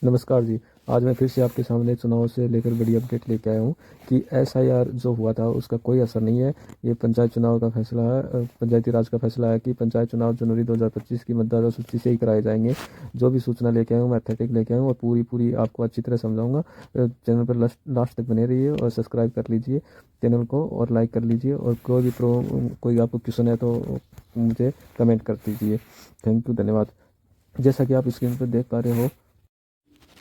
नमस्कार जी। आज मैं फिर से आपके सामने चुनाव से लेकर बड़ी अपडेट लेके आया हूँ कि एसआईआर जो हुआ था उसका कोई असर नहीं है। ये पंचायत चुनाव का फैसला है, पंचायती राज का फैसला है कि पंचायत चुनाव जनवरी 2025 की मतदाता सूची से ही कराए जाएंगे। जो भी सूचना लेके आया हूँ, मैथेटिक लेके आया हूँ और पूरी पूरी आपको अच्छी तरह समझाऊंगा। चैनल पर लास्ट तक बने रहिए और सब्सक्राइब कर लीजिए चैनल को और लाइक कर लीजिए, और कोई आपको क्वेश्चन है तो मुझे कमेंट कर दीजिए। थैंक यू, धन्यवाद। जैसा कि आप स्क्रीन पर देख पा रहे हो,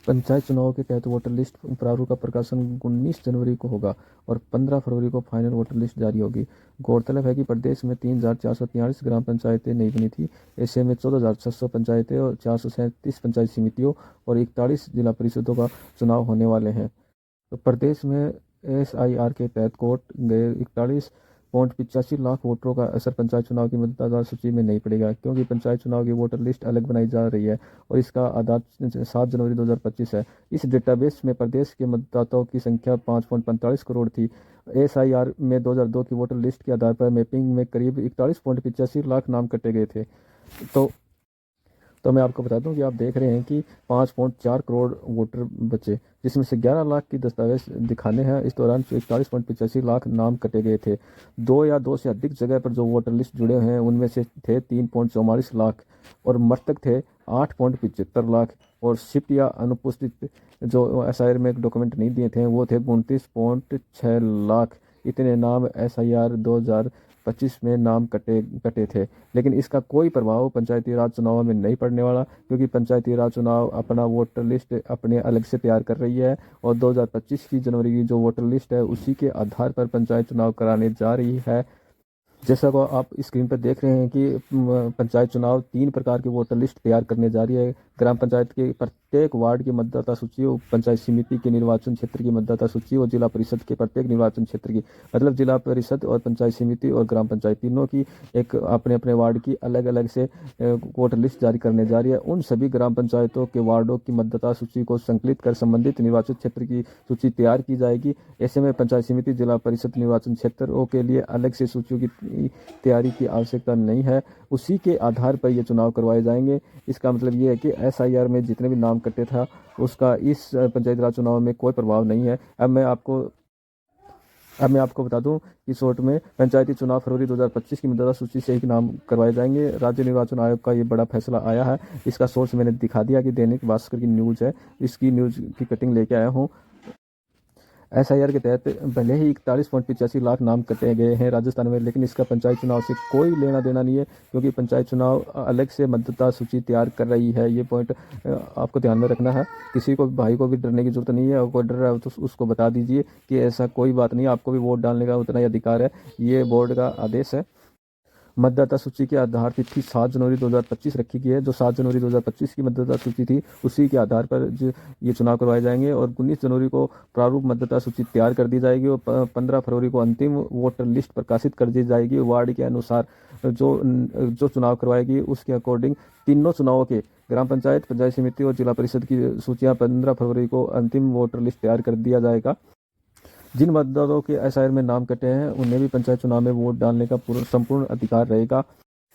पंचायत चुनाव के तहत वोटर लिस्ट प्रारूप का प्रकाशन 19 जनवरी को होगा और 15 फरवरी को फाइनल वोटर लिस्ट जारी होगी। गौरतलब है कि प्रदेश में 3,443 ग्राम पंचायतें नहीं बनी थी। ऐसे में 14,600 पंचायतें और 437 पंचायत समितियों और 41 जिला परिषदों का चुनाव होने वाले हैं। तो प्रदेश में एसआईआर के तहत कोट गए 41.85 लाख वोटरों का असर पंचायत चुनाव की मतदाता सूची में नहीं पड़ेगा, क्योंकि पंचायत चुनाव की वोटर लिस्ट अलग बनाई जा रही है और इसका आधार 7 जनवरी 2025 है। इस डेटाबेस में प्रदेश के मतदाताओं की संख्या 5.45 करोड़ थी। एसआईआर में 2002 की वोटर लिस्ट के आधार पर मैपिंग में करीब 41.85 लाख नाम कटे गए थे। तो मैं आपको बता दूं कि आप देख रहे हैं कि 5.4 करोड़ वोटर बचे, जिसमें से 11 लाख की दस्तावेज दिखाने हैं। इस दौरान 41.85 लाख नाम कटे गए थे। दो से अधिक जगह पर जो वोटर लिस्ट जुड़े हैं उनमें से थे 3.44 लाख और मृतक थे 8.75 लाख, और शिफ्ट या अनुपस्थित जो एसआईआर में डॉक्यूमेंट नहीं दिए थे वो थे 29.6 लाख। इतने नाम एसआईआर 2025 में नाम कटे कटे थे, लेकिन इसका कोई प्रभाव पंचायती राज चुनाव में नहीं पड़ने वाला, क्योंकि पंचायती राज चुनाव अपना वोटर लिस्ट अपने अलग से तैयार कर रही है और 2025 की जनवरी की जो वोटर लिस्ट है उसी के आधार पर पंचायत चुनाव कराने जा रही है। जैसा को आप स्क्रीन पर देख रहे हैं कि पंचायत चुनाव 3 प्रकार की वोटर लिस्ट तैयार करने जा रही है। ग्राम पंचायत के प्रत्येक वार्ड की मतदाता सूची, पंचायत समिति के निर्वाचन क्षेत्र की मतदाता सूची और जिला परिषद के प्रत्येक निर्वाचन क्षेत्र की, मतलब जिला परिषद और पंचायत समिति और ग्राम पंचायत तीनों की एक अपने अपने वार्ड की अलग अलग से वोटर लिस्ट जारी करने जा रही है। उन सभी ग्राम पंचायतों के वार्डों की मतदाता सूची को संकलित कर संबंधित निर्वाचन क्षेत्र की सूची तैयार की जाएगी। ऐसे में पंचायत समिति, जिला परिषद, निर्वाचन क्षेत्रों के लिए अलग से सूचियों की तैयारी की आवश्यकता नहीं है। उसी के आधार पर ये चुनाव करवाए जाएंगे। इसका मतलब ये है कि एसआईआर में जितने भी नाम कटे था उसका इस पंचायती राज चुनाव में कोई प्रभाव नहीं है। अब मैं आपको बता दूं कि शॉर्ट में पंचायती चुनाव फरवरी 2025 की मतदाता सूची से ही नाम करवाए जाएंगे। राज्य निर्वाचन आयोग का ये बड़ा फैसला आया है। इसका सोर्स मैंने दिखा दिया कि दैनिक भास्कर की न्यूज़ है। इसकी न्यूज़ की कटिंग लेके आया हूँ। एसआईआर के तहत भले ही 41.85 लाख नाम कटे गए हैं राजस्थान में, लेकिन इसका पंचायत चुनाव से कोई लेना देना नहीं है, क्योंकि पंचायत चुनाव अलग से मतदाता सूची तैयार कर रही है। ये पॉइंट आपको ध्यान में रखना है। किसी को भाई को भी डरने की जरूरत नहीं है, और कोई डर रहा है तो उसको बता दीजिए कि ऐसा कोई बात नहीं है, आपको भी वोट डालने का उतना ही अधिकार है। ये बोर्ड का आदेश है। मतदाता सूची की आधार तिथि 7 जनवरी 2025 रखी गई है। जो 7 जनवरी 2025 की मतदाता सूची थी उसी के आधार पर ये चुनाव करवाए जाएंगे, और 19 जनवरी को प्रारूप मतदाता सूची तैयार कर दी जाएगी और 15 फरवरी को अंतिम वोटर लिस्ट प्रकाशित कर दी जाएगी। वार्ड के अनुसार जो जो चुनाव करवाएगी उसके अकॉर्डिंग तीनों चुनावों के ग्राम पंचायत, पंचायत समिति और जिला परिषद की सूचियां 15 फरवरी को अंतिम वोटर लिस्ट तैयार कर दिया जाएगा। जिन मतदाताओं के एसआईआर में नाम कटे हैं उन्हें भी पंचायत चुनाव में वोट डालने का संपूर्ण अधिकार रहेगा।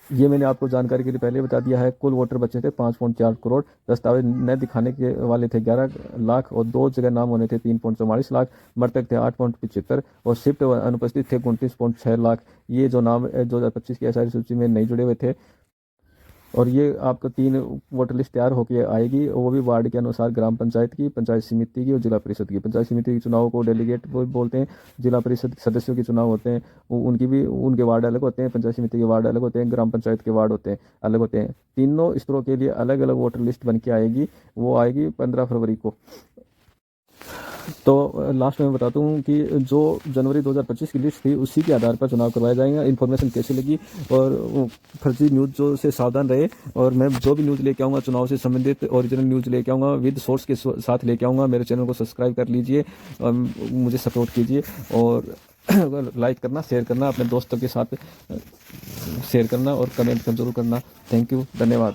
ये मैंने आपको जानकारी के लिए पहले बता दिया है। कुल वोटर बचे थे 5.4 करोड़। दस्तावेज न दिखाने के वाले थे 11 लाख और 2 जगह नाम होने थे 3.44 लाख। मृतक थे 8.75 और शिफ्ट अनुपस्थित थे 29.6 लाख। ये जो नाम 2025 की एसआईआर सूची में नहीं जुड़े हुए थे। और ये आपको 3 वोटर लिस्ट तैयार होकर आएगी, वो भी वार्ड के अनुसार, ग्राम पंचायत की, पंचायत समिति की और जिला परिषद की। पंचायत समिति के चुनाव को डेलीगेट बोलते हैं। जिला परिषद सदस्यों के चुनाव होते हैं, उनकी भी उनके वार्ड अलग होते हैं। पंचायत समिति के वार्ड अलग होते हैं। ग्राम पंचायत के वार्ड होते हैं अलग होते हैं। तीनों स्तरों के लिए अलग अलग वोटर लिस्ट बन के आएगी। वो आएगी 15 फरवरी को। तो लास्ट में मैं बताता हूँ कि जो जनवरी 2025 की लिस्ट थी उसी के आधार पर चुनाव करवाया जाएगा। इन्फॉर्मेशन कैसी लगी और फर्जी न्यूज़ जो से सावधान रहे, और मैं जो भी न्यूज़ लेके आऊँगा चुनाव से संबंधित ओरिजिनल न्यूज़ लेके आऊँगा, विद सोर्स के साथ लेके आऊँगा। मेरे चैनल को सब्सक्राइब कर लीजिए और मुझे सपोर्ट कीजिए, और लाइक करना, शेयर करना, अपने दोस्तों के साथ शेयर करना और कमेंट जरूर करना। थैंक यू, धन्यवाद।